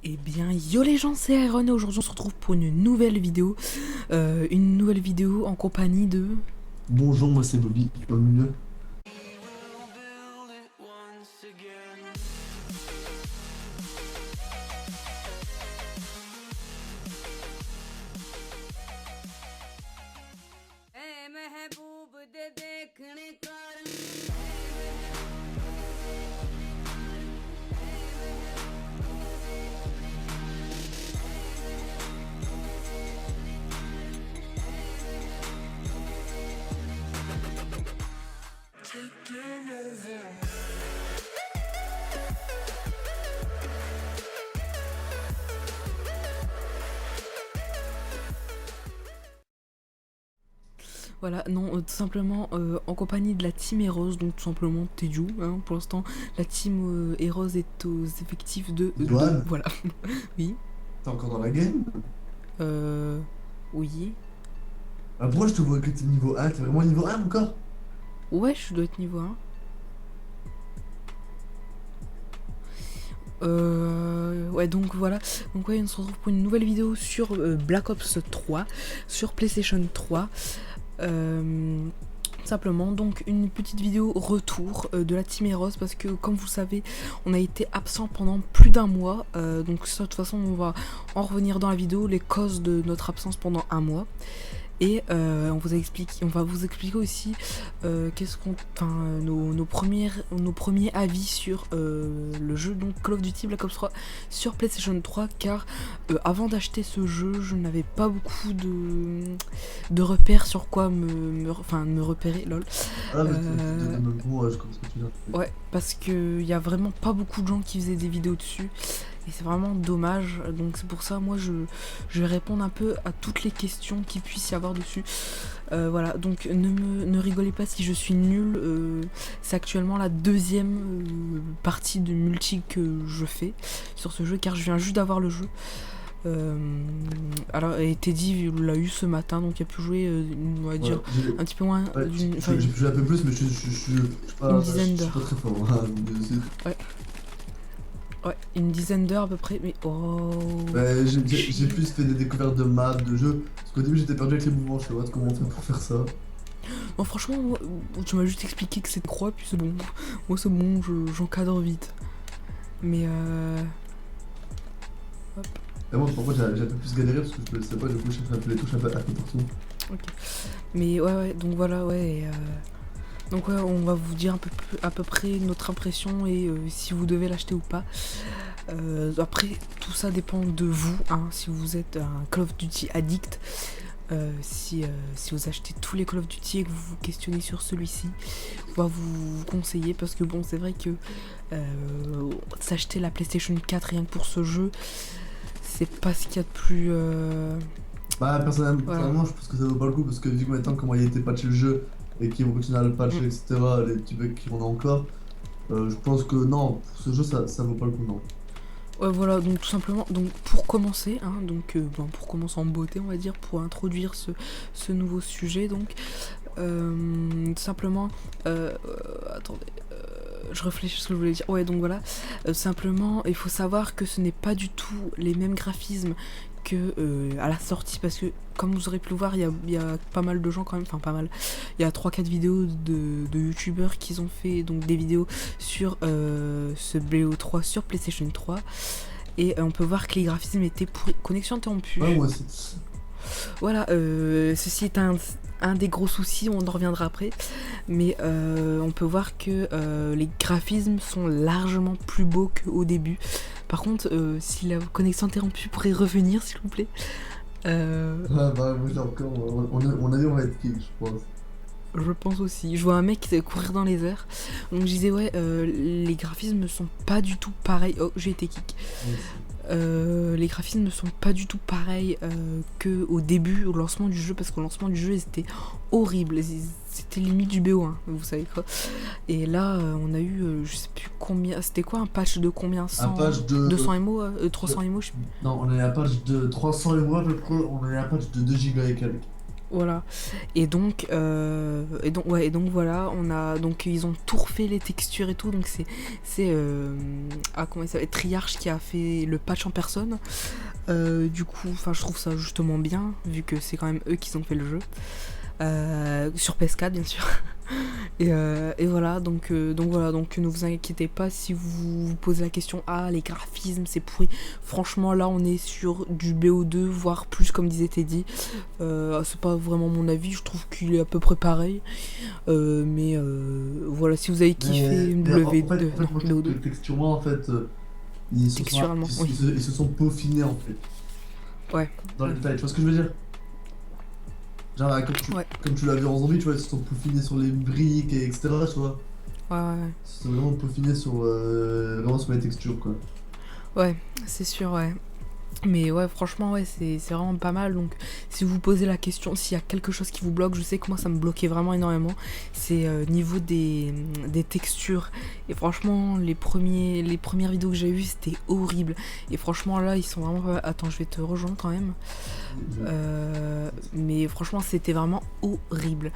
Eh bien, yo les gens, c'est Iron et aujourd'hui on se retrouve pour une nouvelle vidéo. En compagnie de... Bonjour, moi c'est Bobby, tu vas mieux? Voilà, non, tout simplement en compagnie de la team Heroes, donc tout simplement Teju. Hein, pour l'instant, la team Heroes est aux effectifs de 2. Johan, Voilà. Oui. t'es encore dans la game? Euh... Oui. Ah, pourquoi je te vois que t'es niveau 1? T'es vraiment niveau 1 encore? Ouais, je dois être niveau 1. Ouais, donc voilà. Donc ouais, on se retrouve pour une nouvelle vidéo sur Black Ops 3, sur PlayStation 3. Simplement, donc une petite vidéo retour de la Team Heroes parce que comme vous le savez, on a été absent pendant plus d'un mois. Donc ça, de toute façon, on va en revenir dans la vidéo, les causes de notre absence pendant un mois. Et on va vous expliquer aussi nos premiers avis sur le jeu, donc Call of Duty Black Ops 3 sur PlayStation 3, car avant d'acheter ce jeu, je n'avais pas beaucoup de repères sur quoi me repérer, lol. Ah, mais Euh, je comprends ce que tu veux dire. ouais, parce qu'il y a vraiment pas beaucoup de gens qui faisaient des vidéos dessus. Et c'est vraiment dommage, donc c'est pour ça moi je vais répondre un peu à toutes les questions qu'il puisse y avoir dessus. Voilà, donc ne rigolez pas si je suis nulle, c'est actuellement la deuxième partie de multi que je fais sur ce jeu car je viens juste d'avoir le jeu. Alors, et Teddy l'a eu ce matin, donc il a pu jouer, on va dire, Ouais, un petit peu moins ouais, d'une, j'ai pu jouer un peu plus, mais une dizaine je suis pas d'heures. très fort, hein. Ouais. Ouais, une dizaine d'heures à peu près, mais oh. Ouais, j'ai plus fait des découvertes de maps, de jeux, parce qu'au début j'étais perdu avec les mouvements, je sais pas comment on fait pour faire ça. Non, franchement, tu m'as juste expliqué que c'est une croix, puis c'est bon. Moi, c'est bon, j'encadre vite. Mais hop, Et moi, par contre, j'ai un peu plus galéré parce que je ne sais pas, du coup, je cherchais un peu les touches un peu partout. ok. Mais ouais, donc voilà, ouais. Donc ouais, on va vous dire à peu près notre impression et si vous devez l'acheter ou pas. Après, tout ça dépend de vous, hein, si vous êtes un Call of Duty addict. Si vous achetez tous les Call of Duty et que vous vous questionnez sur celui-ci, on va vous conseiller parce que bon, c'est vrai que s'acheter la PlayStation 4 rien que pour ce jeu, c'est pas ce qu'il y a de plus. Bah, Voilà. personnellement, je pense que ça vaut pas le coup parce que vu que maintenant, comment il a été patché le jeu et qu'ils vont continuer à le patcher, Mm. etc., les petits bugs qu'il y en a encore, je pense que non, pour ce jeu, ça vaut pas le coup, non. Ouais, voilà, donc tout simplement, donc pour commencer, hein, pour commencer en beauté, on va dire, pour introduire ce nouveau sujet, donc simplement, attendez, je réfléchis à ce que je voulais dire. Ouais, donc voilà, simplement, il faut savoir que ce n'est pas du tout les mêmes graphismes que à la sortie, parce que comme vous aurez pu le voir, il y a pas mal de gens quand même, enfin pas mal, il y a 3-4 vidéos de youtubeurs qui ont fait donc des vidéos sur ce BO3 sur PlayStation 3 et on peut voir que les graphismes étaient pourris. Connexion interrompue. Ouais, moi aussi. Voilà, ceci est un des gros soucis, on en reviendra après, mais on peut voir que les graphismes sont largement plus beaux qu'au début. Par contre, si la connexion interrompue pourrait revenir, s'il vous plaît. Ah, bah, moi, j'ai encore, on a dit, on va être kick, je pense. Je pense aussi. Je vois un mec courir dans les airs. Donc je disais, ouais, les graphismes ne sont pas du tout pareils. Oh, j'ai été kick. Moi aussi. Les graphismes ne sont pas du tout pareils qu'au début, au lancement du jeu, parce qu'au lancement du jeu, c'était horrible. C'était limite du BO1, vous savez quoi. Et là, on a eu, je sais plus combien. C'était quoi un patch de combien Un 100, patch de... 200 MO 300 MO, je sais plus. Non, on est à un patch de 300 et moi à peu près, on est à un patch de 2 gigas et quelques. Voilà. Et donc voilà, on a donc ils ont tout refait les textures et tout, donc comment il s'appelle, Triarch qui a fait le patch en personne. Du coup, enfin je trouve ça justement bien vu que c'est quand même eux qui ont fait le jeu. Sur PS4 bien sûr. Et voilà, donc voilà, donc ne vous inquiétez pas si vous vous posez la question, ah les graphismes c'est pourri. Franchement là on est sur du BO2, voire plus comme disait Teddy. C'est pas vraiment mon avis, je trouve qu'il est à peu près pareil. Voilà, si vous avez kiffé en fait, non, moi je trouve que BO2, texturement, en fait, texturalement, oui. ils se sont peaufinés en fait, Ouais, dans les ouais, détails. Tu vois ce que je veux dire? Genre, ouais, comme tu l'as vu en zombie, tu vois, ils se sont peaufinés sur les briques, et etc. Tu vois? ouais. Ils se sont vraiment peaufinés vraiment sur les textures, quoi. Ouais, c'est sûr, ouais. Mais ouais, franchement, ouais, c'est vraiment pas mal. Donc, si vous vous posez la question, s'il y a quelque chose qui vous bloque, je sais que moi, ça me bloquait vraiment énormément. C'est niveau des textures. Et franchement, les premières vidéos que j'ai vues, c'était horrible. Et franchement, là, ils sont vraiment pas mal. Attends, je vais te rejoindre quand même. Mais franchement, c'était vraiment horrible.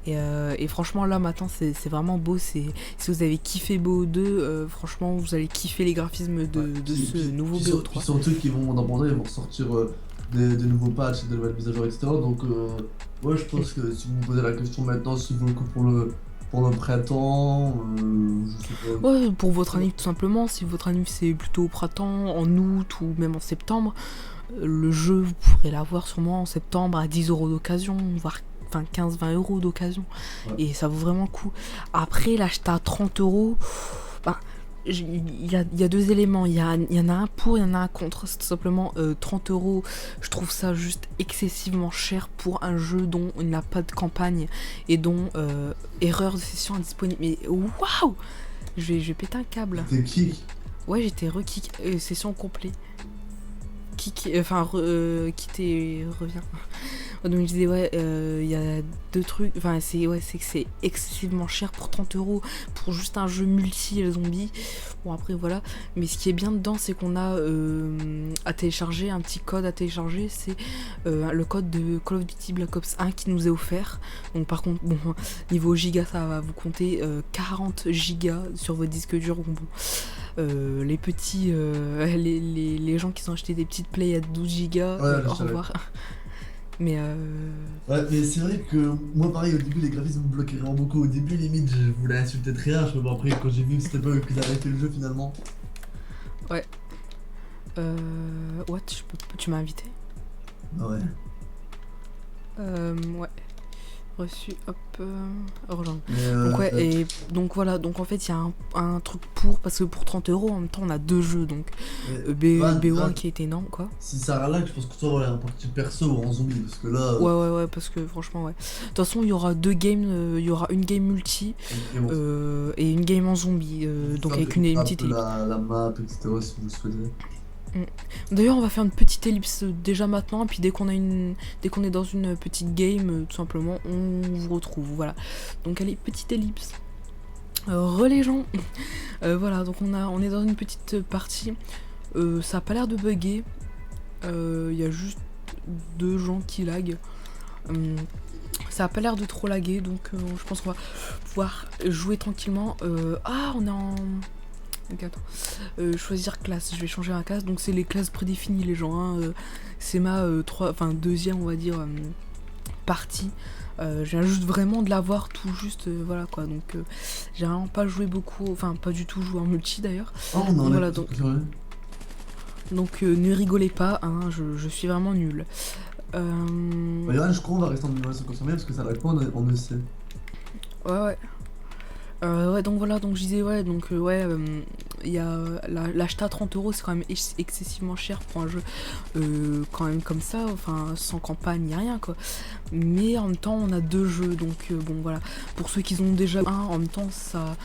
Et franchement, là, maintenant, c'est vraiment beau. Si vous avez kiffé BO2, franchement, vous allez kiffer les graphismes Ouais. de ce nouveau Puis BO3. surtout qu'ils vont, dans mon ils vont ressortir des nouveaux patchs, des nouvelles mises à jour, etc. Donc, ouais, je pense que si vous me posez la question maintenant, s'il vaut le coup pour le printemps, je sais pas. Ouais, pour votre anniv tout simplement, si votre anniv c'est plutôt au printemps, en août ou même en septembre, le jeu vous pourrez l'avoir sûrement en septembre à 10 € d'occasion, voire enfin 15-20 € d'occasion. Ouais. Et ça vaut vraiment le coup. Après, l'acheter à 30 €, bah, il y a deux éléments. Il y en a un pour, il y en a un contre. C'est tout simplement 30 €. Je trouve ça juste excessivement cher pour un jeu dont il n'a pas de campagne et dont erreur de session indisponible. Mais waouh! Je vais péter un câble. T'es kick. Ouais, j'étais re-kick, session complet. Quitter et revient. Donc je disais, ouais, il y a deux trucs. Enfin, c'est que c'est excessivement cher pour 30 € pour juste un jeu multi et zombies. Bon, après, voilà. Mais ce qui est bien dedans, c'est qu'on a à télécharger, un petit code à télécharger. C'est le code de Call of Duty Black Ops 1 qui nous est offert. Donc, par contre, bon, niveau giga, ça va vous compter 40 gigas sur votre disque dur. Bon, les petits, les gens qui ont acheté des petites plays à 12 gigas, Ouais, au revoir. Mais ouais, mais c'est vrai que moi, pareil, au début, les graphismes me bloquaient vraiment beaucoup. Au début, limite, je voulais insulter Triarch, mais bon, après, quand j'ai vu que c'était pas eux qui avaient fait le jeu finalement. ouais. What, tu m'as invité? Bah ouais. Ouais. Reçu, hop, rejoindre. Mais, Donc ouais, et donc voilà, donc en fait il y a un truc parce que pour 30 € en même temps on a deux jeux, donc BO1 qui est énorme quoi. Si ça ralague, je pense que toi, voilà, en partie perso ou en zombie, parce que là. Ouais, parce que franchement ouais. De toute façon il y aura deux games, il y aura une game multi et une game en zombie, donc avec une petite ellipse. La map, etc. si vous le souhaitez. D'ailleurs on va faire une petite ellipse déjà maintenant, et puis dès qu'on est dans une petite game, tout simplement, on vous retrouve. Voilà. Donc allez, petite ellipse. Les gens. Voilà, donc on est dans une petite partie. Ça a pas l'air de bugger. Il y a juste deux gens qui lag. Ça a pas l'air de trop laguer, donc je pense qu'on va pouvoir jouer tranquillement. On est en... Ok, attends. Choisir classe, je vais changer la classe, donc c'est les classes prédéfinies les gens, hein. C'est ma deuxième on va dire partie. Je viens juste vraiment de l'avoir tout juste, voilà quoi, donc j'ai vraiment pas joué beaucoup, enfin pas du tout joué en multi d'ailleurs. Oh non, voilà, donc ne rigolez pas, hein, je suis vraiment nul. Bah, je crois qu'on va rester en numération confirmée parce que ça va quoi on ne sait. Ouais. Ouais, donc voilà, donc je disais, ouais, donc il y a l'acheter à 30 €, c'est quand même excessivement cher pour un jeu quand même comme ça, enfin sans campagne ni rien quoi. Mais en même temps, on a deux jeux, donc bon voilà. Pour ceux qui ont déjà un, en même temps, ça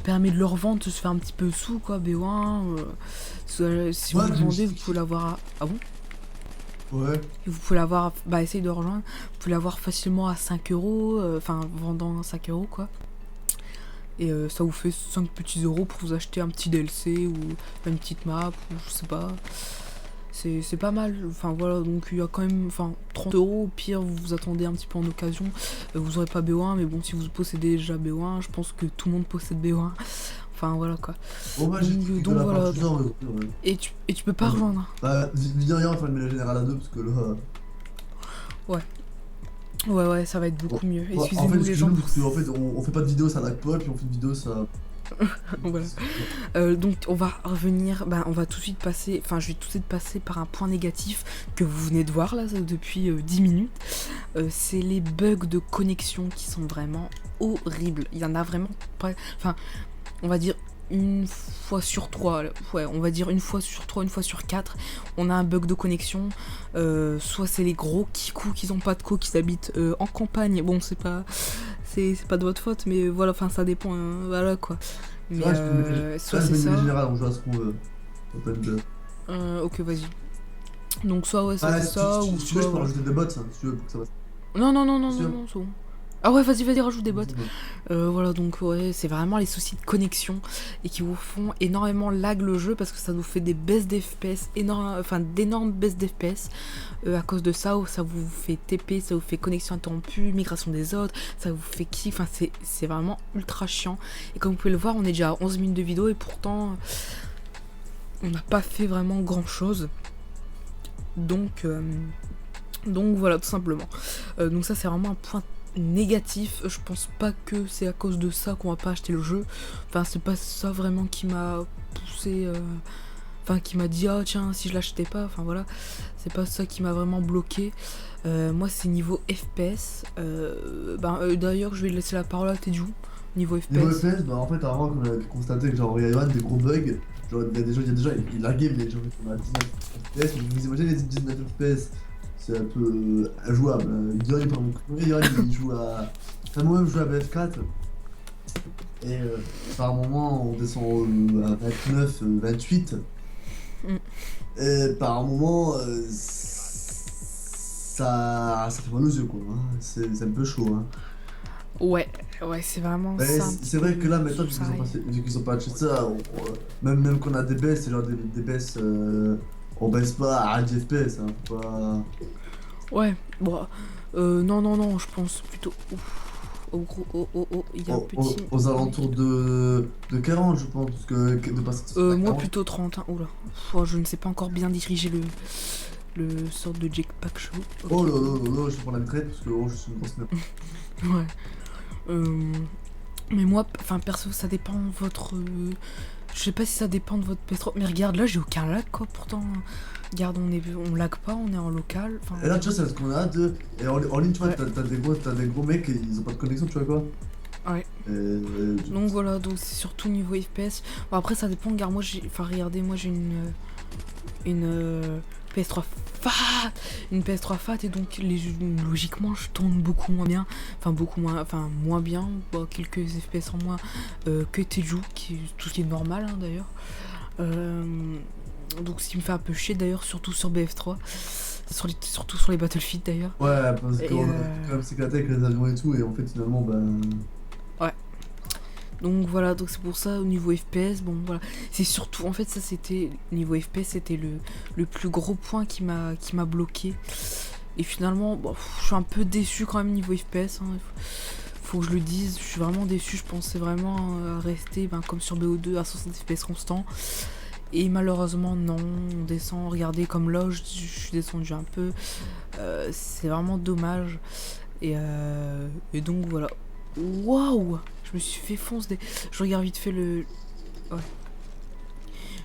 permet de leur vendre, de se faire un petit peu sous quoi, BO1. Si vous le vendez, vous pouvez l'avoir à... Ah bon? Ouais. Et vous pouvez l'avoir, essayez de rejoindre, vous pouvez l'avoir facilement à 5 €, enfin vendant 5 € quoi. Et ça vous fait 5 petits euros pour vous acheter un petit DLC ou une petite map ou je sais pas. c'est pas mal. Enfin voilà, donc il y a quand même, enfin 30 euros. Au pire, vous vous attendez un petit peu en occasion. Vous aurez pas BO1, mais bon, si vous possédez déjà BO1, je pense que tout le monde possède BO1. Enfin voilà quoi. Bon, bah, j'ai cliqué de Donc la voilà. partie 1, ouais. Et tu peux pas rejoindre. Bah, dis rien, enfin, mais la générale à 2, parce que là. Ouais. Ouais, ça va être beaucoup mieux. En Excusez-nous fait, les gens. parce qu'en fait, on fait pas de vidéo, ça lag pas, puis on fait une vidéo, ça. Voilà. Donc on va revenir, on va tout de suite passer, enfin je vais tout de suite passer par un point négatif que vous venez de voir là depuis 10 minutes. C'est les bugs de connexion qui sont vraiment horribles. Il y en a vraiment pas, enfin on va dire une fois sur 3, ouais, on va dire une fois sur 3, une fois sur 4, on a un bug de connexion. Soit c'est les gros kikous qui ont pas de co, qui habitent en campagne. Bon, c'est pas de votre faute, mais voilà, enfin ça dépend, voilà quoi. Mais soit c'est ça. Général, on joue à ce qu'on veut. Ok, vas-y. Donc soit ouais, ça c'est ça, ou si tu veux, soit. je peux rajouter des bots, hein, si tu veux, pour que ça passe. Non, c'est bon. Ah ouais, vas-y, rajoute des bots. Voilà, donc ouais, c'est vraiment les soucis de connexion et qui vous font énormément lag le jeu parce que ça nous fait des baisses d'FPS, d'énormes baisses d'FPS. À cause de ça, ça vous fait TP, ça vous fait connexion interrompue, migration des autres, ça vous fait kiff, enfin c'est vraiment ultra chiant. Et comme vous pouvez le voir, on est déjà à 11 minutes de vidéo et pourtant on n'a pas fait vraiment grand chose. Donc voilà, tout simplement. Donc ça c'est vraiment un point négatif. Je pense pas que c'est à cause de ça qu'on va pas acheter le jeu. Enfin c'est pas ça vraiment qui m'a poussé, enfin qui m'a dit ah tiens si je l'achetais pas, enfin voilà, c'est pas ça qui m'a vraiment bloqué. Moi c'est niveau FPS. D'ailleurs je vais laisser la parole à Teju. Niveau FPS. Niveau FPS, bah en fait avant qu'on a pu constater que genre il y a des gros bugs. Genre il y a déjà il laguait, mais genre on a 19 FPS, mais vous imaginez les 19 FPS, c'est un peu injouable. Dion il part beaucoup, il joue à. Enfin moi-même je joue à BF4. Et par moment on descend à 29, 28. Et par moment ça fait mal aux yeux quoi. Hein. C'est un peu chaud. Hein. Ouais, c'est vraiment ça. C'est vrai que là maintenant vu qu'ils ont patché ça, même qu'on a des baisses, c'est genre des baisses, on baisse pas à 10 FPS. Hein, pas... Ouais, bon, non, je pense plutôt. Il y a un petit. Aux alentours de 40, je pense, parce que de passer moi plutôt 30, hein. Oula. Je ne sais pas encore bien diriger le sort de jetpack show. Okay. Oh là, je prends la retraite parce que je suis une grosse merde. Ouais. Mais moi, enfin perso, ça dépend de votre. Je sais pas si ça dépend de votre PS3. Mais regarde, là j'ai aucun lag quoi, pourtant. Regarde, on lag pas, on est en local. Et là, tu vois, c'est ce qu'on a de. Et en ligne, tu vois, t'as des gros mecs, ils ont pas de connexion, tu vois quoi. Ouais. Donc voilà, donc c'est surtout niveau FPS. Bon, après, ça dépend. Regarde, moi j'ai. Enfin, regardez, moi j'ai une PS3 FAT. Une PS3 FAT, et donc logiquement, je tourne beaucoup moins bien. Enfin, moins bien. Bon, quelques FPS en moins que Teju, tout ce qui est normal hein, d'ailleurs. Donc ce qui me fait un peu chier d'ailleurs, surtout sur BF3, surtout sur les Battlefield d'ailleurs. Ouais, parce qu'on a quand même s'éclaté avec les avions et tout, et en fait finalement, Ouais. Donc voilà, donc c'est pour ça au niveau FPS, bon voilà. C'est surtout, en fait ça c'était, niveau FPS c'était le plus gros point qui m'a bloqué. Et finalement, bon, je suis un peu déçu quand même niveau FPS, hein. Faut que je le dise, je suis vraiment déçu, je pensais vraiment à rester comme sur BO2 à 60 FPS constant. Et malheureusement non, on descend, regardez comme là je suis descendu un peu, c'est vraiment dommage. Et donc voilà. Waouh, je me suis fait foncer. Je regarde vite fait le... Ouais.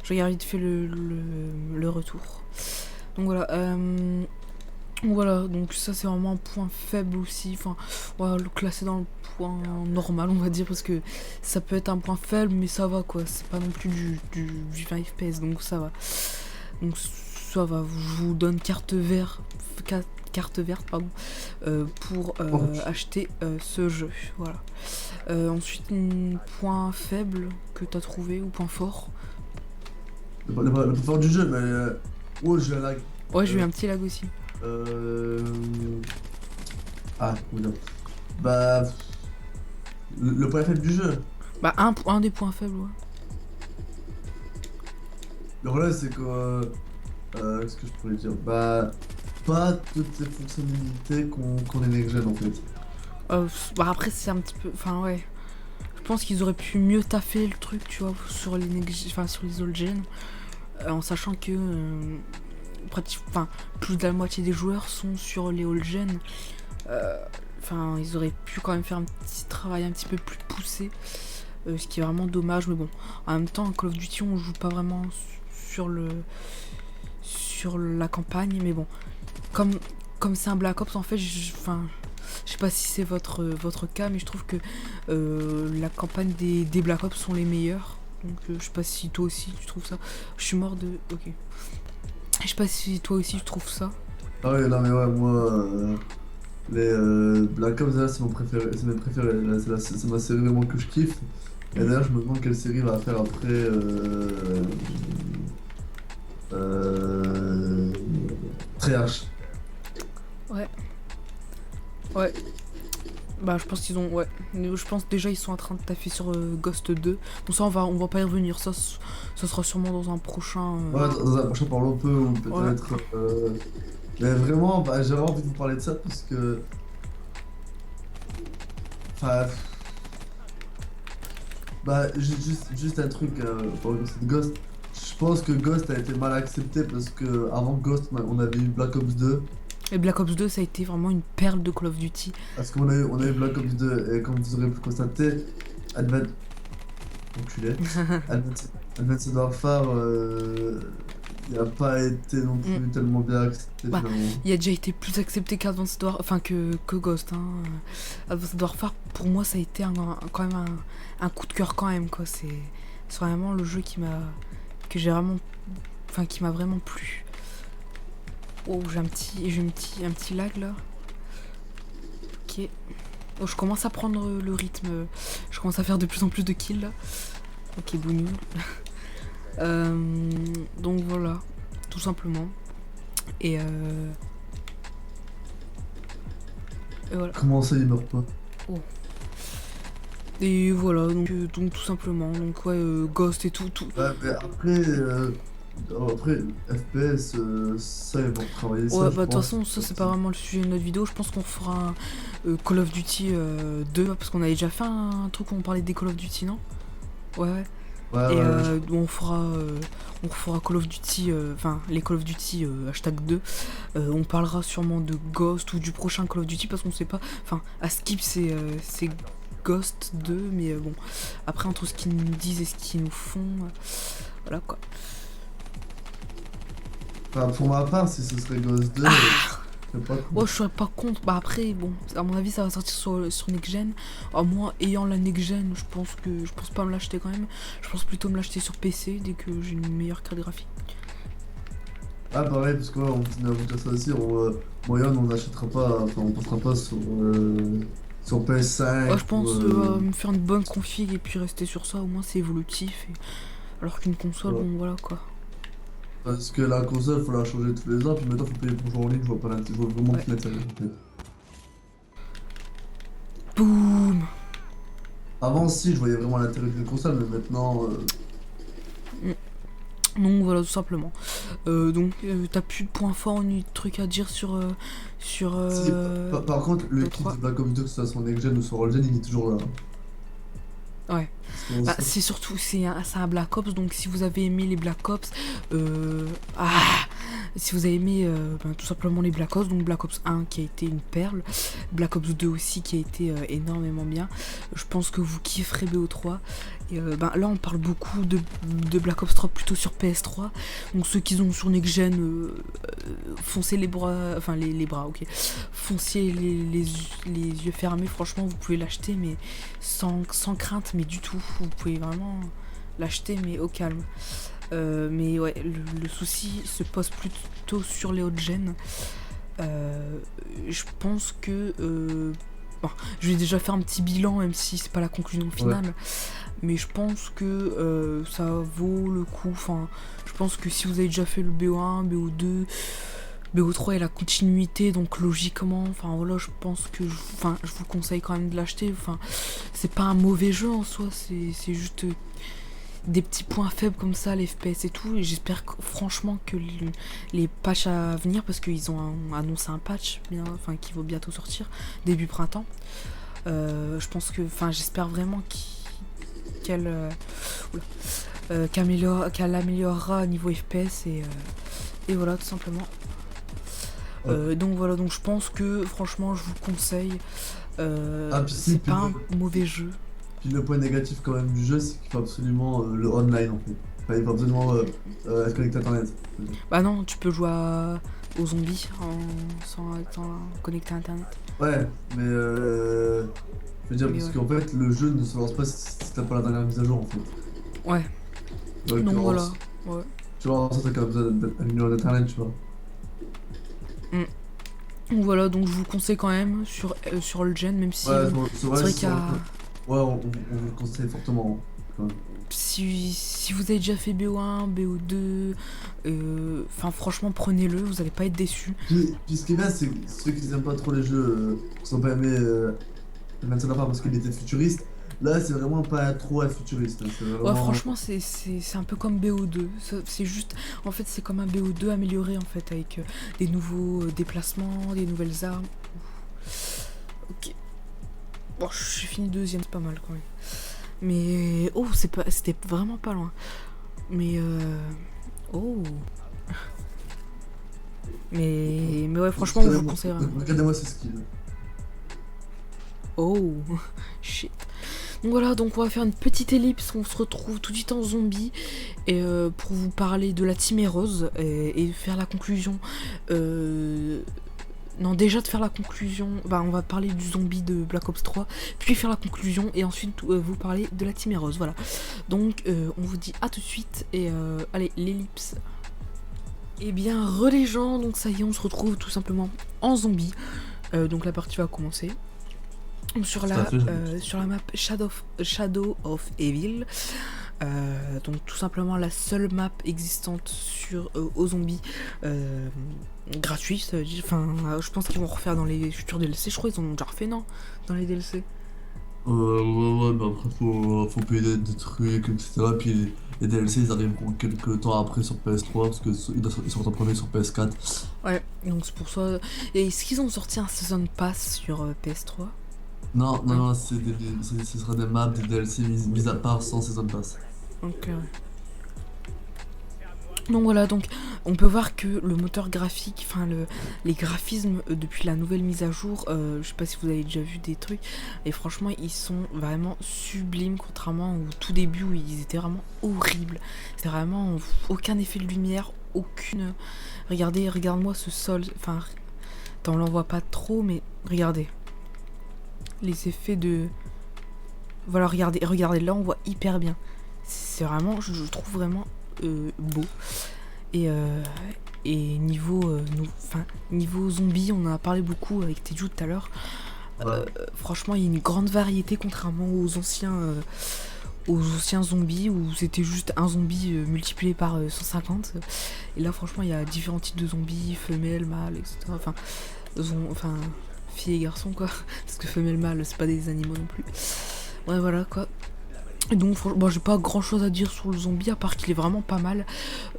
Je regarde vite fait le retour. Donc voilà, donc ça c'est vraiment un point faible aussi. Enfin, on va le classer dans le point normal, on va dire, parce que ça peut être un point faible, mais ça va quoi. C'est pas non plus du 20 FPS, donc ça va. Donc ça va, je vous donne carte verte, pardon, pour acheter ce jeu. Voilà. Ensuite, un point faible que t'as trouvé, ou point fort? Le point fort du jeu, mais. Oh, j'ai un lag. Ouais, j'ai eu un petit lag aussi. Ah, comment dire. Bah. Le point faible du jeu. Bah, un des points faibles, ouais. Le problème, c'est que. Qu'est-ce que je pourrais dire? Bah, pas toutes les fonctionnalités qu'on est next-gen en fait. Bah après c'est un petit peu, enfin ouais. Je pense qu'ils auraient pu mieux taffer le truc, tu vois, sur les enfin sur les old gen, en sachant que enfin plus de la moitié des joueurs sont sur les old gen. Enfin, ils auraient pu quand même faire un petit travail un petit peu plus poussé, ce qui est vraiment dommage. Mais bon, en même temps, Call of Duty, on joue pas vraiment sur la campagne. Mais bon, comme c'est un Black Ops, en fait, enfin, je sais pas si c'est votre cas, mais je trouve que la campagne des Black Ops sont les meilleures. Donc, je sais pas si toi aussi tu trouves ça. Je suis mort de. Ok. Je sais pas si toi aussi tu trouves ça. Ah ouais, non mais ouais, moi, les Black Ops, là, c'est mon préféré, c'est mes préférés. Là, c'est ma série vraiment que je kiffe. Et Mhm. d'ailleurs, je me demande quelle série va faire après. Euh, Treyarch. Ouais. Ouais. Bah je pense qu'ils ont, ouais, je pense déjà ils sont en train de taffer sur Ghost 2. Bon ça on va pas y revenir, ça sera sûrement dans un prochain. Ouais, dans un prochain parle un peu, ou Ouais. peut-être. Mais vraiment, bah, j'ai vraiment envie de vous parler de ça parce que. Enfin, bah, juste un truc pour le coup, de Ghost. Je pense que Ghost a été mal accepté parce que avant Ghost, on avait eu Black Ops 2. Et Black Ops 2 ça a été vraiment une perle de Call of Duty. Parce on a eu Black Ops 2 et comme vous aurez pu constater, Advent. Enculé. Advanced Warfare, il a pas été non Mm. plus tellement bien accepté Bah, finalement. il a déjà été plus accepté qu'Advanced Warfare, enfin que Ghost. Hein. Advanced Warfare pour moi ça a été quand même un coup de cœur quand même quoi. C'est vraiment le jeu que j'ai vraiment, enfin qui m'a vraiment plu. Oh j'ai un petit lag là. Ok. Oh, je commence à prendre le rythme. Je commence à faire de plus en plus de kills là. Ok, bon nul. Donc voilà, tout simplement. Et, et voilà. Comment ça, il meurt pas? Et voilà, donc tout simplement. Donc ouais, Ghost et tout. Ouais, mais après, FPS, ça, ils vont travailler Ouais, ça, je bah de toute pense. façon, ça c'est pas vraiment le sujet de notre vidéo. Je pense qu'on fera un Call of Duty 2, parce qu'on avait déjà fait un truc où on parlait des Call of Duty, non? Ouais, ouais. Ouais, Et ouais, on fera Call of Duty, enfin les Call of Duty #2. On parlera sûrement de Ghost ou du prochain Call of Duty parce qu'on sait pas. Enfin, à Skip c'est Ghost 2, mais bon. Après, entre ce qu'ils nous disent et ce qu'ils nous font, voilà quoi. Enfin, pour ma part, si ce serait Ghost 2, c'est pas cool. Oh, je serais pas contre. Bah après, bon, à mon avis, ça va sortir sur Next Gen. Alors, moi, ayant la Next Gen, je pense pas me l'acheter quand même. Je pense plutôt me l'acheter sur PC dès que j'ai une meilleure carte graphique. Ah, pareil, parce que ouais, on continue à vous dire ça aussi. Moyen, on n'achètera pas, enfin, on passera pas sur PS5. Ouais, je pense me faire une bonne config et puis rester sur ça, au moins c'est évolutif. Alors qu'une console, Ouais. bon voilà quoi. Parce que la console, faut la changer tous les ans, puis maintenant, faut payer pour jouer en ligne. Je vois pas l'intérêt, je vois vraiment plus l'intérêt en fait. Boum. Avant, si, je voyais vraiment l'intérêt d'une console, mais maintenant. Donc voilà, tout simplement. Donc t'as plus de points forts ni de trucs à dire sur Si, par contre, le le kit 3. de Black Ops 2, que ce soit son next-gen ou son old-gen, il est toujours là. Ouais. Parce qu'on Bah, sait- c'est surtout, c'est un Black Ops, donc si vous avez aimé les Black Ops, si vous avez aimé ben, tout simplement les Black Ops, donc Black Ops 1 qui a été une perle, Black Ops 2 aussi qui a été énormément bien, je pense que vous kifferez BO3. Et ben, là on parle beaucoup de Black Ops 3 plutôt sur PS3, donc ceux qui ont sur Next Gen, foncez les bras, enfin les bras, ok, foncez les yeux fermés, franchement vous pouvez l'acheter, mais sans crainte, mais du tout. Vous pouvez vraiment l'acheter, mais au calme. Mais ouais, le souci se pose plutôt sur les hautes gènes. Je pense que. Bon, je vais déjà faire un petit bilan, même si c'est pas la conclusion finale. Ouais. Mais je pense que ça vaut le coup. Enfin, je pense que si vous avez déjà fait le BO1, BO2. BO3 est la continuité, donc logiquement, enfin voilà, je pense que je vous conseille quand même de l'acheter. Enfin, c'est pas un mauvais jeu en soi, c'est juste des petits points faibles comme ça, les FPS et tout. Et j'espère franchement que les patchs à venir, parce qu'ils ont annoncé un patch enfin, qui va bientôt sortir, début printemps. Je pense que, enfin, j'espère vraiment qu'elle améliorera niveau FPS et voilà, tout simplement. Donc voilà, donc je pense que franchement je vous conseille. C'est pas un mauvais jeu. Puis le point négatif quand même du jeu, c'est qu'il faut absolument le online en fait. Enfin, il faut absolument être connecté à internet. Bah non, tu peux jouer aux zombies sans être connecté à internet. Ouais, mais je veux dire, parce qu'en fait le jeu ne se lance pas si t'as pas la dernière mise à jour en fait. Ouais. Donc voilà. Ouais. Tu vois, ça t'as quand même besoin d'un numéro d'internet, tu vois. Donc voilà, donc je vous conseille quand même sur le gen, même si c'est vrai qu'il y a... Ouais, on vous le conseille fortement. Hein, si vous avez déjà fait BO1, BO2, enfin franchement prenez-le, vous allez pas être déçus. Puis ce qui est bien, c'est que ceux qui n'aiment pas trop les jeux, qui n'ont pas aimé maintenant parce qu'il était futuriste, là c'est vraiment pas trop futuriste. Hein, vraiment... Ouais, franchement c'est un peu comme BO2, c'est juste, en fait c'est comme un BO2 amélioré en fait, avec des nouveaux déplacements, des nouvelles armes. Ok. Bon, je suis fini deuxième, c'est pas mal quand même. Mais oh, c'était vraiment pas loin. Mais oh. Mais ouais, franchement, je vous conseille vraiment. Regardez-moi ce skill. Oh, shit. Donc voilà, donc on va faire une petite ellipse, on se retrouve tout de suite en zombie et pour vous parler de la Team Heroes et faire la conclusion. Non, déjà de faire la conclusion, bah, on va parler du zombie de Black Ops 3, puis faire la conclusion et ensuite vous parler de la Team Heroes, voilà. Donc on vous dit à tout de suite et allez, l'ellipse. Et bien, les gens, donc ça y est, on se retrouve tout simplement en zombie. Donc la partie va commencer. Sur la map Shadow of Evil. Donc tout simplement la seule map existante sur aux zombies gratuit, enfin je pense qu'ils vont refaire dans les futurs DLC, je crois qu'ils en ont déjà refait, non, dans les DLC. Ouais, mais après faut payer des trucs, etc. Puis les DLC ils arriveront quelques temps après sur PS3 parce qu'ils sortent en premier sur PS4. Ouais, donc c'est pour ça. Et est-ce qu'ils ont sorti un Season Pass sur PS3? Non, ce sera des maps, des DLC mis à part sans Season Pass. Ok. Donc voilà, donc on peut voir que le moteur graphique, enfin les graphismes depuis la nouvelle mise à jour, je sais pas si vous avez déjà vu des trucs, et franchement ils sont vraiment sublimes contrairement au tout début où ils étaient vraiment horribles. C'est vraiment aucun effet de lumière, aucune... Regarde-moi ce sol, enfin t'en l'envoies pas trop, mais regardez. Les effets de... Voilà, regardez, là on voit hyper bien. C'est vraiment, je trouve vraiment beau. Et niveau zombie, on en a parlé beaucoup avec Teju tout à l'heure. Franchement, il y a une grande variété contrairement aux anciens zombies où c'était juste un zombie multiplié par 150. Et là, franchement, il y a différents types de zombies, femelles, mâles, etc. Enfin, filles et garçons, quoi. Parce que femelles, mâles, c'est pas des animaux non plus. Ouais, voilà, quoi. Et donc bon, j'ai pas grand chose à dire sur le zombie à part qu'il est vraiment pas mal.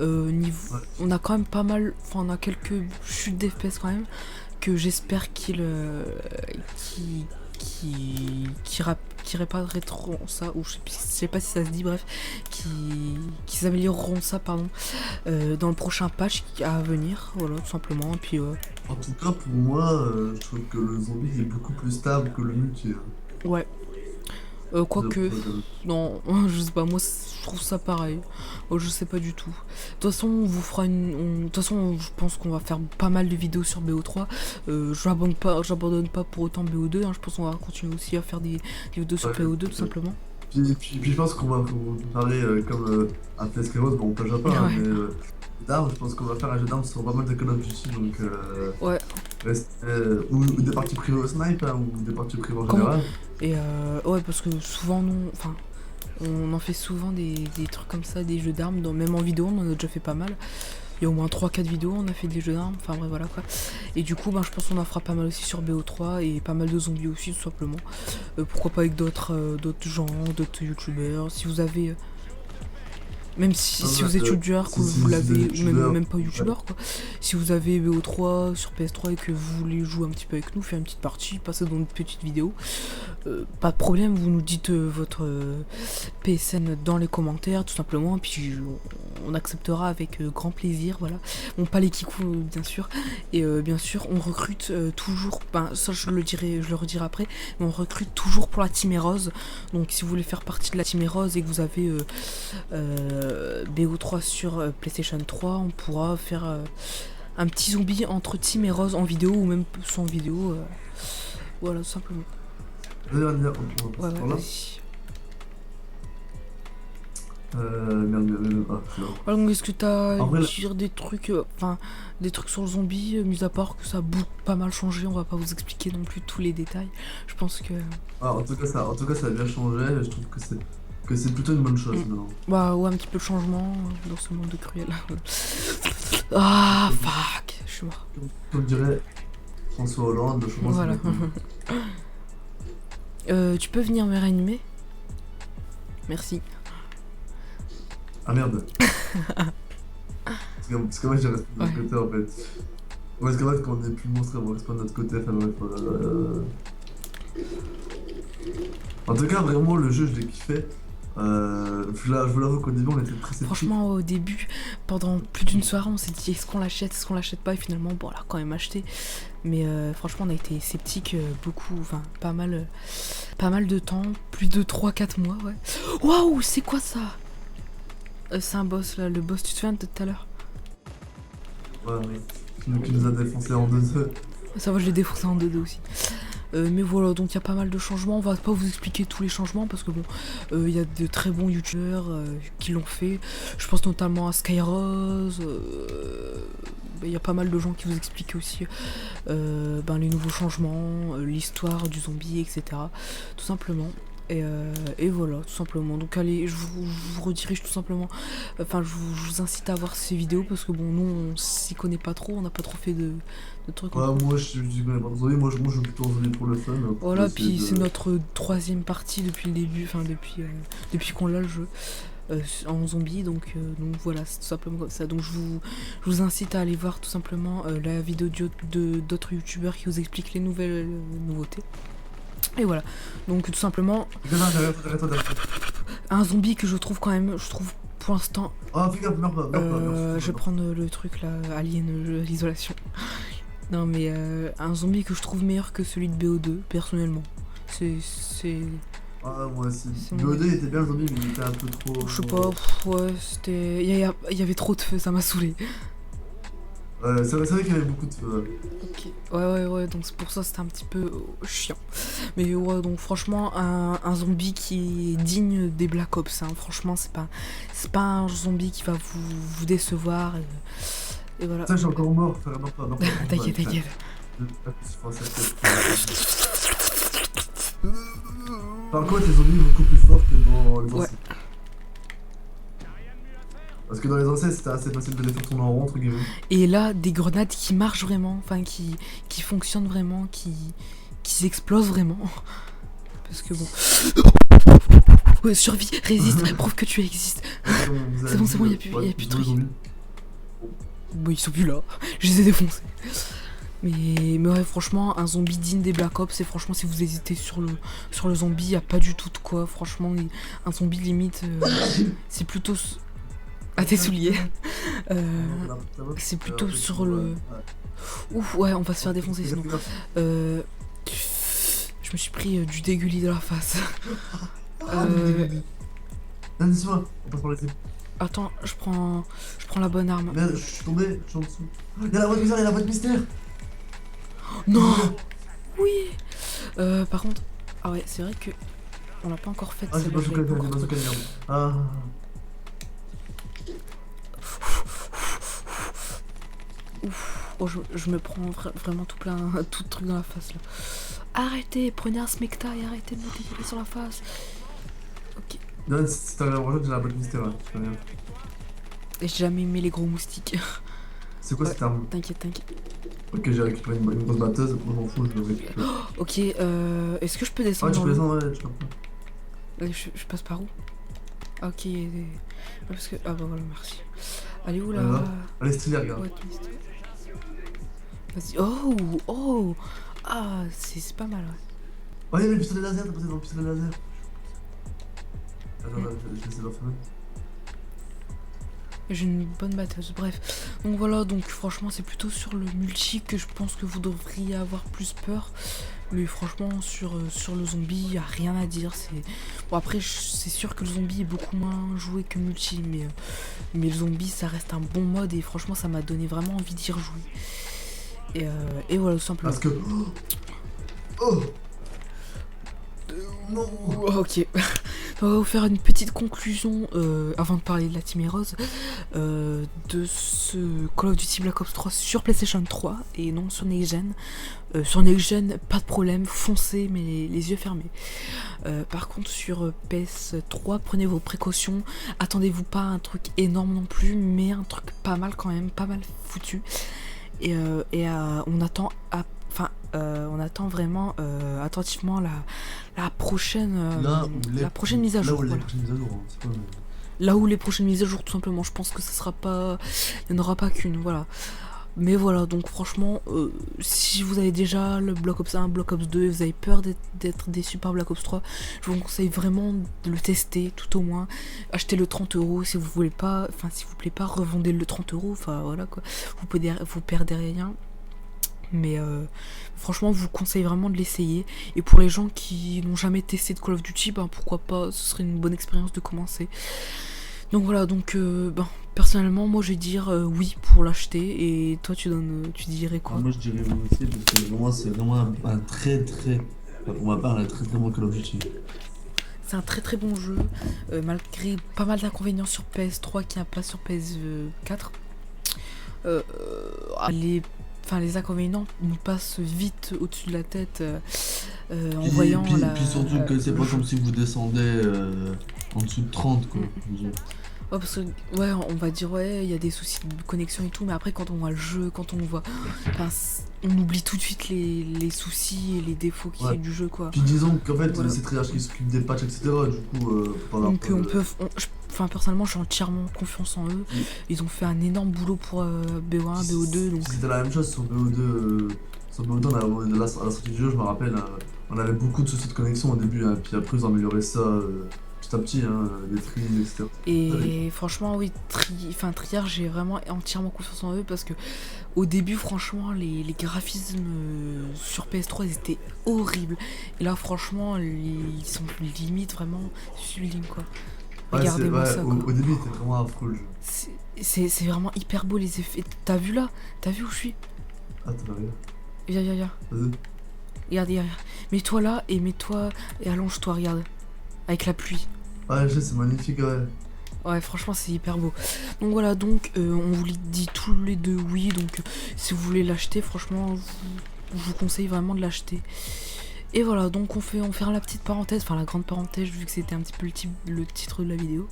On a quand même pas mal, enfin on a quelques chutes d'FPS quand même que j'espère qu'ils répareraient trop ça, ou je sais pas si ça se dit, bref, qu'ils amélioreront ça, pardon, dans le prochain patch à venir, voilà, tout simplement. Et puis en tout cas pour moi, je trouve que le zombie est beaucoup plus stable que le multi. Ouais. Quoique, non, je sais pas, moi je trouve ça pareil. Je sais pas du tout. De toute façon, on vous fera de toute façon, je pense qu'on va faire pas mal de vidéos sur BO3. J'abandonne pas pour autant BO2. Hein. Je pense qu'on va continuer aussi à faire des vidéos sur BO2 tout simplement. Puis je pense qu'on va parler comme à PS Heroes, bon on plage pas, hein, mais d'armes, je pense qu'on va faire un jeu d'armes sur pas mal de Call of Duty, donc ouais. Ou des parties privées au snipe, hein, ou des parties privées en général. Et ouais, parce que souvent, on en fait souvent des trucs comme ça, des jeux d'armes, même en vidéo, on en a déjà fait pas mal. Il y a au moins 3-4 vidéos, on a fait des jeux d'armes, enfin bref, voilà quoi. Et du coup, je pense qu'on en fera pas mal aussi sur BO3 et pas mal de zombies aussi, tout simplement. Pourquoi pas avec d'autres gens, d'autres youtubeurs. Si vous avez Même si, Ah si ouais, vous êtes youtubeur, que si vous vous l'avez, êtes ou même, youtubeur, même pas ouais. youtubeur quoi. Si vous avez BO3 sur PS3 et que vous voulez jouer un petit peu avec nous, faire une petite partie, passer dans une petite vidéo, pas de problème, vous nous dites votre PSN dans les commentaires tout simplement, puis on acceptera avec grand plaisir, voilà. Bon, pas les kikous bien sûr, et bien sûr on recrute toujours, ben ça je le redirai après, mais on recrute toujours pour la Team Heroes, donc si vous voulez faire partie de la Team Heroes et que vous avez BO3 sur PlayStation 3, on pourra faire un petit zombie entre Team Heroes en vidéo ou même sans vidéo, voilà tout simplement. Vas-y, on va Ouais, passer ouais, par là. vas-y. Merde. Ah, je suis là. Alors, donc, est-ce que t'as à En vrai, dire des trucs, enfin, des trucs sur le zombie, mis à part que ça a pas mal changé, on va pas vous expliquer non plus tous les détails. Je pense que. en tout cas, ça a bien changé. Je trouve que c'est plutôt une bonne chose Mm. maintenant. Bah, ouais, un petit peu de changement dans ce monde de cruel. Ah, Comme, fuck, je suis mort. comme dirait François Hollande, le chômage, c'est Voilà. maintenant. Tu peux venir me réanimer? Merci. Ah merde. Parce que moi, j'ai resté de l'autre côté en fait. Parce qu'en fait, quand on est plus monstre, on reste pas de notre côté. Enfin bref, voilà. En tout cas, vraiment, le jeu, je l'ai kiffé. Je vous l'avoue qu'au début, on était très sceptiques. Franchement, au début, pendant plus d'une soirée, on s'est dit est-ce qu'on l'achète pas, et finalement, bon, on l'a quand même acheté. Mais franchement, on a été sceptiques beaucoup, enfin, pas mal de temps, plus de 3-4 mois, ouais. Waouh, c'est quoi ça? C'est un boss là, le boss, tu te souviens de tout à l'heure? Ouais, qui nous a défoncé en 2-2. Ça va, je l'ai défoncé en 2-2 aussi. Mais voilà, donc il y a pas mal de changements. On va pas vous expliquer tous les changements parce que bon, il y a de très bons youtubeurs qui l'ont fait. Je pense notamment à Skyrose. Il y a pas mal de gens qui vous expliquent aussi les nouveaux changements, l'histoire du zombie, etc. Tout simplement. Et voilà, tout simplement. Donc allez, je vous redirige tout simplement. Enfin, je vous incite à voir ces vidéos parce que bon, nous on s'y connaît pas trop, on n'a pas trop fait de trucs. Ouais, moi, je connais pas trop. Moi, je joue plutôt en zombie pour le fun. Pour Voilà, essayer puis c'est de... notre troisième partie depuis le début, enfin depuis qu'on l'a le jeu en zombie, donc voilà, c'est tout simplement comme ça. Donc je vous incite à aller voir tout simplement la vidéo de d'autres youtubeurs qui vous expliquent les nouvelles nouveautés. Et voilà, donc tout simplement un zombie que je trouve quand même, pour l'instant, Ah, fais gaffe, meurs pas. je vais prendre le truc là, Alien, l'isolation. Non mais un zombie que je trouve meilleur que celui de BO2, personnellement. C'est... Ah, moi aussi. C'est BO2 il était bien le zombie, mais il était un peu trop. Je sais pas, ouais, c'était... Il y avait trop de feu, ça m'a saoulé. C'est vrai qu'il y avait beaucoup de feu. Ok, ouais, donc c'est pour ça c'était un petit peu chiant. Mais ouais, donc franchement, un zombie qui est digne des Black Ops, hein. Franchement, c'est pas un zombie qui va vous décevoir, et voilà. Ça, j'ai encore mort. Non, pas. T'inquiète. Par contre, les zombies sont beaucoup plus forts que dans les anciens. Parce que dans les anciens, c'était assez facile de les faire tourner en rond, entre guillemets. Et là, des grenades qui marchent vraiment, enfin qui fonctionnent vraiment, qui explosent vraiment. Parce que bon... Ouais, survie, résiste, prouve que tu existes. C'est bon, y'a plus de trucs. Bon, ils sont plus là, je les ai défoncés. Mais ouais, franchement, un zombie digne des Black Ops, et franchement, si vous hésitez sur le zombie, y a pas du tout de quoi. Franchement, un zombie limite, c'est plutôt... Ah, tes souliers. C'est plutôt sur le... Ouf, ouais, on va se faire défoncer sinon. Je me suis pris du dégueulis de la face. Laisse-moi, on passe par les... Attends, je prends la bonne arme. Merde, je suis tombé, je suis en dessous. Y'a la boîte mystère, Non. Oui. Par contre... Ah ouais, c'est vrai que... On l'a pas encore faite, ah, j'ai pas choqué, merde. Ah... Ouf, oh, je me prends vraiment tout de trucs dans la face là. Arrêtez, prenez un smecta et arrêtez de me dégueuler sur la face. Ok. Non, si t'arrives à me rejoindre, j'ai la boîte mystère, ouais, c'est bien. Et j'ai jamais aimé les gros moustiques. C'est quoi cette arme? T'inquiète. Ok, j'ai récupéré une grosse batteuse, moi je m'en fous, je le récupère. Ok, est-ce que je peux descendre tu dans peux l'eau? descendre, ouais, tu peux. Je passe par où? Ah, ok. Parce que... Ah bah voilà, merci. Allez, où là? Voilà. Allez, stylé, regarde. Ouais, vas-y. Oh, oh. Ah, c'est pas mal, ouais. Oh, il y a le pistolet laser, t'as passé dans le pistolet laser. Attends, Mm. je vais essayer de le faire. J'ai une bonne batteuse, bref. Donc voilà, donc franchement c'est plutôt sur le multi que je pense que vous devriez avoir plus peur. Mais franchement sur le zombie, y a rien à dire. Bon après c'est sûr que le zombie est beaucoup moins joué que le multi, mais le zombie ça reste un bon mode et franchement ça m'a donné vraiment envie d'y rejouer. Et voilà tout simplement. Parce que... Oh non. Ok. On va vous faire une petite conclusion avant de parler de la Team Heroes de ce Call of Duty Black Ops 3 sur PlayStation 3 et non sur Next Gen. Sur Next Gen, pas de problème, foncez mais les yeux fermés. Par contre sur PS3, prenez vos précautions, attendez-vous pas à un truc énorme non plus, mais un truc pas mal quand même, pas mal foutu. Et on attend on attend vraiment attentivement la prochaine mise à jour. Là où les Voilà. prochaines mises à jour, hein, c'est pas... Là où les prochaines mises à jour, tout simplement. Je pense que ça sera pas. Il n'y en aura pas qu'une, voilà. Mais voilà, donc franchement, si vous avez déjà le Black Ops 1, Black Ops 2, et vous avez peur d'être déçu par Black Ops 3, je vous conseille vraiment de le tester, tout au moins. Achetez-le 30 € si vous voulez pas, enfin s'il vous plaît pas, revendez le 30 €, enfin voilà quoi. Vous perdez rien. Mais franchement, je vous conseille vraiment de l'essayer. Et pour les gens qui n'ont jamais testé de Call of Duty, ben pourquoi pas, ce serait une bonne expérience de commencer. Donc voilà, donc personnellement, moi je vais dire oui pour l'acheter. Et toi, tu dirais quoi? Moi je dirais oui aussi, parce que pour moi c'est vraiment un très très... Enfin, pour ma part, un très très bon Call of Duty. C'est un très très bon jeu, malgré pas mal d'inconvénients sur PS3 qu'il n'y a pas sur PS4. Les inconvénients nous passent vite au-dessus de la tête en voyant la... Puis surtout que c'est pas comme si vous descendez en dessous de 30 quoi. Ouais, parce que, ouais, on va dire, ouais, il y a des soucis de connexion et tout, mais après, quand on voit le jeu, quand on voit. On oublie tout de suite les soucis et les défauts qu'il y a du jeu, quoi. Puis disons qu'en fait, Voilà. c'est Treyarch qui s'occupe des patchs, etc. Du coup, Donc, enfin, personnellement, j'ai entièrement confiance en eux. Ils ont fait un énorme boulot pour BO1, BO2. Donc... C'était la même chose sur BO2. Sur BO2, à la sortie du jeu, je me rappelle, on avait beaucoup de soucis de connexion au début, hein, puis après, ils ont amélioré ça. Petit à petit, hein, des tris, etc. Et franchement, oui, Treyarch, j'ai vraiment entièrement confiance en eux parce que au début, franchement, les graphismes sur PS3 ils étaient horribles. Et là, franchement, ils sont limite vraiment sublimes, quoi. Regardez-moi ça, quoi. Au début, c'était vraiment affreux le jeu. C'est vraiment hyper beau les effets. T'as vu là? T'as vu où je suis? Ah, t'as pas vu? Viens. Vas-y. Regarde. Mets-toi là et allonge-toi, regarde. Avec la pluie. Ouais, le jeu, c'est magnifique, ouais. Ouais, franchement, c'est hyper beau. Donc voilà, donc on vous dit tous les deux oui. Donc si vous voulez l'acheter, franchement, je vous conseille vraiment de l'acheter. Et voilà, donc on ferme la petite parenthèse, enfin la grande parenthèse, vu que c'était un petit peu le titre de la vidéo,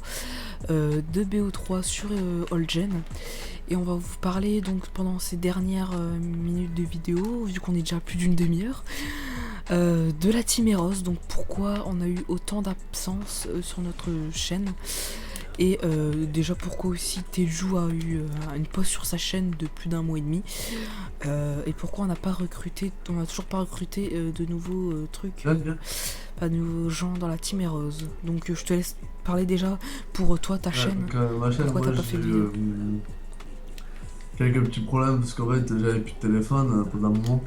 de BO3 sur All Gen. Et on va vous parler donc pendant ces dernières minutes de vidéo, vu qu'on est déjà à plus d'une demi-heure, de la Team Heroes. Donc pourquoi on a eu autant d'absence sur notre chaîne. Et déjà pourquoi aussi Teju a eu une pause sur sa chaîne de plus d'1 mois et demi. Et pourquoi on n'a toujours pas recruté de nouveaux trucs, pas de nouveaux gens dans la Team Heroes. Donc je te laisse parler déjà pour toi, ta chaîne. Donc, ma chaîne, pourquoi moi, t'as pas fait de vidéo? Quelques petits problèmes parce qu'en fait j'avais plus de téléphone pendant un moment.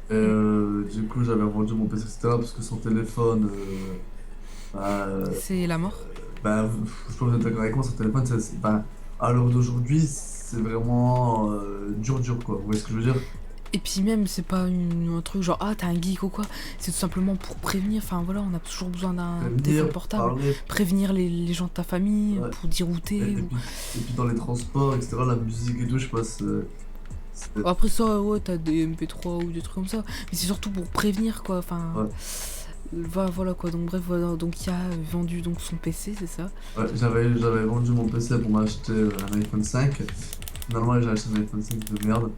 Et du coup j'avais vendu mon PC, etc. Parce que son téléphone... c'est la mort. Je pense que vous êtes d'accord avec moi, son téléphone, à l'heure d'aujourd'hui, c'est vraiment dur quoi, vous voyez ce que je veux dire? Et puis même, c'est pas un truc genre, ah, t'es un geek ou quoi, c'est tout simplement pour prévenir, enfin voilà, on a toujours besoin d'un téléphone portable, prévenir les gens de ta famille, pour dire où t'es. Et puis dans les transports, etc., la musique et tout, je pense... Après ça, ouais, t'as des MP3 ou des trucs comme ça, mais c'est surtout pour prévenir, quoi, enfin... Ouais. Voilà quoi, donc bref, voilà, donc il a vendu donc son PC, c'est ça? Ouais, j'avais vendu mon PC pour m'acheter un iPhone 5. Finalement j'ai acheté un iPhone 5 de merde.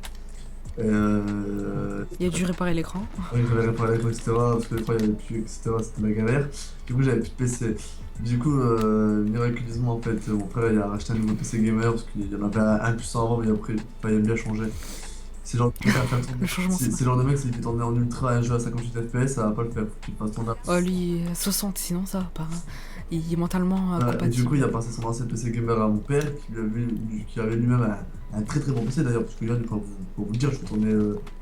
Il a dû réparer l'écran. Ouais, j'avais réparé l'écran, etc. Parce que des fois il y avait plus, etc. C'était la galère. Du coup, j'avais plus de PC. Du coup, miraculeusement, en fait, mon frère il a racheté un nouveau PC gamer parce qu'il y en avait un puissant avant, mais après, enfin, il aime bien changer. C'est genre, Le changement, c'est c'est pas. le genre de mec, s'il fait tourner en ultra un jeu à 58 FPS, ça va pas le faire. Faut qu'il fasse tourner. Oh, lui, 60, sinon ça va pas, hein. Il est mentalement Et du coup, il compatible. a passé son ancien PC gamer à mon père, qui avait lui-même un très très bon PC d'ailleurs, parce que là, pour vous le dire, je fais tourner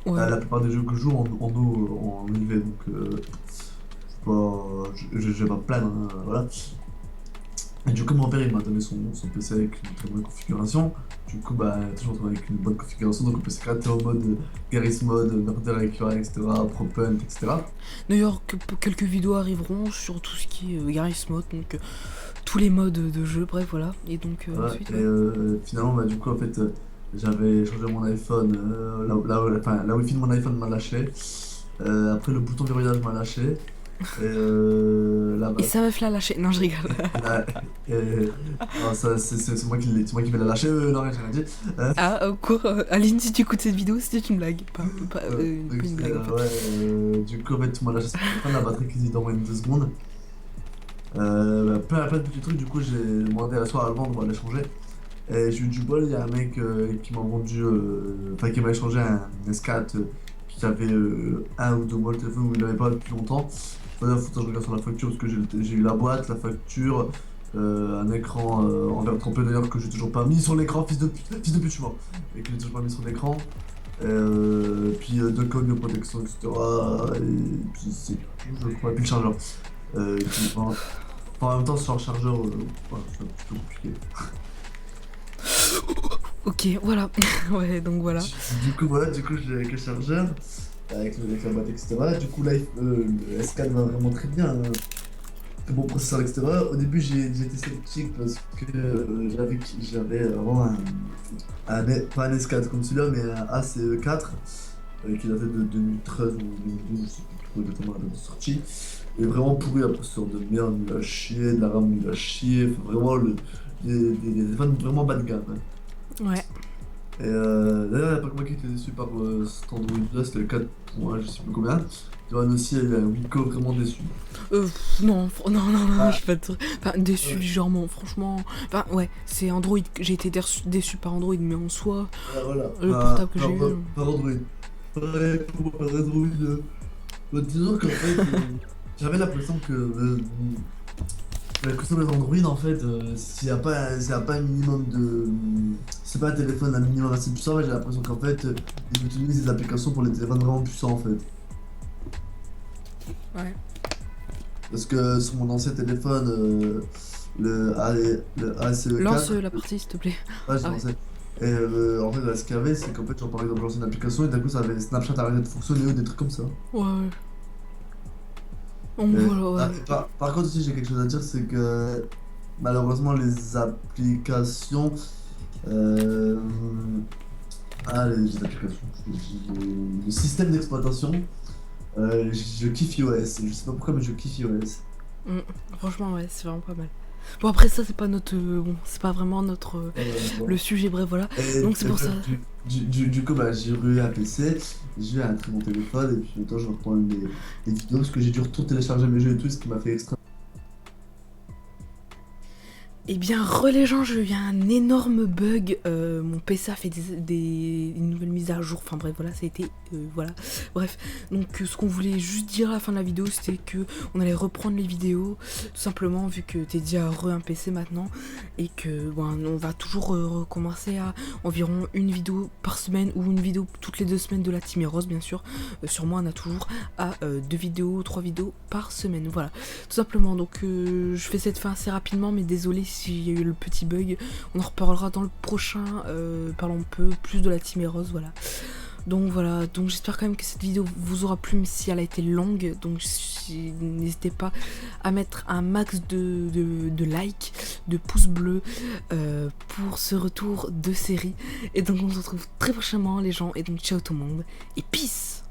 Ouais. la plupart des jeux que je joue en IV, donc je vais pas me plaindre, hein, voilà. Et du coup, mon père, il m'a donné son PC avec une très bonne configuration. Du coup, bah, toujours avec une bonne configuration, donc on peut se créer en mode Garry's Mode, Murder Recurrent, etc., Propent, etc. D'ailleurs, quelques vidéos arriveront sur tout ce qui est Garry's Mod, donc tous les modes de jeu, bref, voilà. Et donc Voilà. ensuite, Et ouais. finalement, bah, du coup, en fait, j'avais changé mon iPhone, enfin, la Wi-Fi de mon iPhone m'a lâché. Après, le bouton verrouillage m'a lâché. Et la Et batterie. sa meuf l'a lâché. Non, je rigole. la- non, ça, c'est moi c'est moi qui vais la lâcher, non, rien, j'ai rien dit. Ah, au cours, Aline, si tu écoutes cette vidéo, c'était une blague. Donc, Pas une blague en fait. ouais, du coup, en fait, tout m'a lâché sur mon téléphone, la batterie qui dit dans moins de 2 secondes. Plein de petits trucs, du coup, j'ai demandé à soit à le vendre ou à l'échanger. Et j'ai eu du bol, il y a un mec qui m'a vendu, enfin, qui m'a échangé un S4 qui avait 1 ou 2 mois le téléphone où il n'avait pas depuis longtemps. Faut que je regarde sur la facture parce que j'ai eu la boîte, la facture, un écran en verre trempé d'ailleurs que j'ai toujours pas mis sur l'écran, fils de pute, je suis mort. Et que j'ai toujours pas mis sur l'écran. Puis 2 codes de protection, etc. Et puis c'est tout, je crois. Et puis le chargeur. Et puis, en même temps, sur le chargeur, voilà, c'est un petit peu compliqué. Ok, voilà. Ouais, donc voilà. Du coup, j'ai avec le chargeur, avec la boîte, etc. Du coup, là, le S4 va vraiment très bien, hein. Très bon processeur, etc. Au début, j'étais sceptique parce que j'avais vraiment pas un S4 comme celui-là, mais un ACE4 qui datait de 2013 ou 2012, je sais plus trop exactement la date de sortie. Et vraiment pourri, un processeur de merde, nul à chier, de la RAM nul à chier, enfin, vraiment des téléphones vraiment bas de gamme, hein. Ouais. Et d'ailleurs, il n'y a pas que moi qui était déçu par cet Android-là, c'était le 4.1, je sais plus combien. Johan aussi, il y a un Wiko vraiment déçu. Non, non, je Ah, suis pas trop. Enfin, déçu ouais, légèrement, franchement. Enfin, ouais, c'est Android. J'ai été déçu par Android, mais en soi, voilà, le portable que j'ai eu. par Android. Pareil pour moi, par Android. Disons qu'en fait, j'avais l'impression que la question des Android, en fait, s'il y a pas un minimum de. C'est pas un téléphone un minimum assez puissant, mais j'ai l'impression qu'en fait, ils utilisent des applications pour les téléphones vraiment puissants, en fait. Ouais. Parce que sur mon ancien téléphone, le Lance ACE4, la partie, s'il te plaît. ouais, j'ai Ah ouais. lancé. Et en fait, là, ce qu'il y avait, c'est qu'en fait, genre, par exemple, j'ai lancé une application et d'un coup, ça avait Snapchat arrêté de fonctionner ou des trucs comme ça. Ouais, ouais. Donc Et, voilà, ouais. par contre, aussi, j'ai quelque chose à dire, c'est que malheureusement, les applications. Euh, les applications. Le système d'exploitation, je kiffe iOS. Je sais pas pourquoi, mais je kiffe iOS. Mm. Franchement, ouais, c'est vraiment pas mal. Bon, après, ça, c'est pas notre. Bon, c'est pas vraiment notre. Bon. Le sujet, bref, voilà. Donc, c'est Et pour ça. du coup, bah, j'ai eu un PC, j'ai eu un très bon téléphone, et puis maintenant je reprends les vidéos parce que j'ai dû retour télécharger mes jeux et tout, ce qui m'a fait extra. Eh bien, les gens, j'ai eu un énorme bug. Mon PC a fait une nouvelle mise à jour. Enfin bref, voilà, ça a été. Voilà. Bref, donc ce qu'on voulait juste dire à la fin de la vidéo, c'était que on allait reprendre les vidéos, tout simplement, vu que t'es déjà un PC maintenant. Et que, bon, on va toujours recommencer à environ une vidéo par semaine ou une vidéo toutes les 2 semaines de la Team Heroes, bien sûr. Sur moi, on a toujours à 2 vidéos, 3 vidéos par semaine. Voilà, tout simplement. Donc, je fais cette fin assez rapidement, mais désolé s'il y a eu le petit bug. On en reparlera dans le prochain, parlons un peu plus de la Team Heroes, voilà. Donc voilà, donc j'espère quand même que cette vidéo vous aura plu, même si elle a été longue. Donc n'hésitez pas à mettre un max de likes, de pouces bleus pour ce retour de série. Et donc on se retrouve très prochainement les gens, et donc ciao tout le monde, et peace.